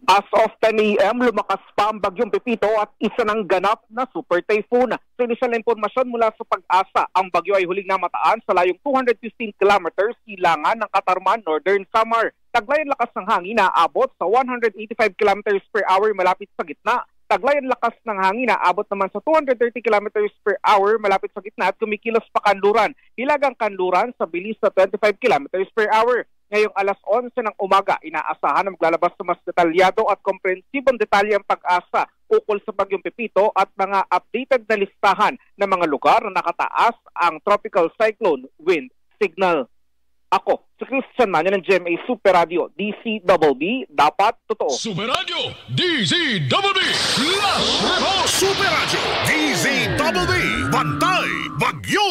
As of 10 a.m., lumakas pa ang bagyong Pepito at isa ng ganap na super typhoon. Sa inisyal na impormasyon mula sa Pag-asa, ang bagyo ay huling namataan sa layong 215 kilometers silangan ng Katarman, Northern Samar. Taglay ang lakas ng hangin na aabot sa 185 kilometers per hour malapit sa gitna. Taglay ang lakas ng hangin na abot naman sa 230 kilometers per hour malapit sa gitna at kumikilos pa Kanluran. Hilagang Kanluran sa bilis na 25 kilometers per hour. Ngayong alas 11 ng umaga, inaasahan na maglalabas sa mas detalyado at komprehensibong detalye ang Pag-asa ukol sa bagyong Pepito at mga updated na listahan ng mga lugar na nakataas ang tropical cyclone wind signal. Ako, si Christian Manyo ng GMA Super Radio, DCBB, dapat totoo. Super Radio, DCBB, Last Report! Super Radio, DZBB, Bantay, Bagyo!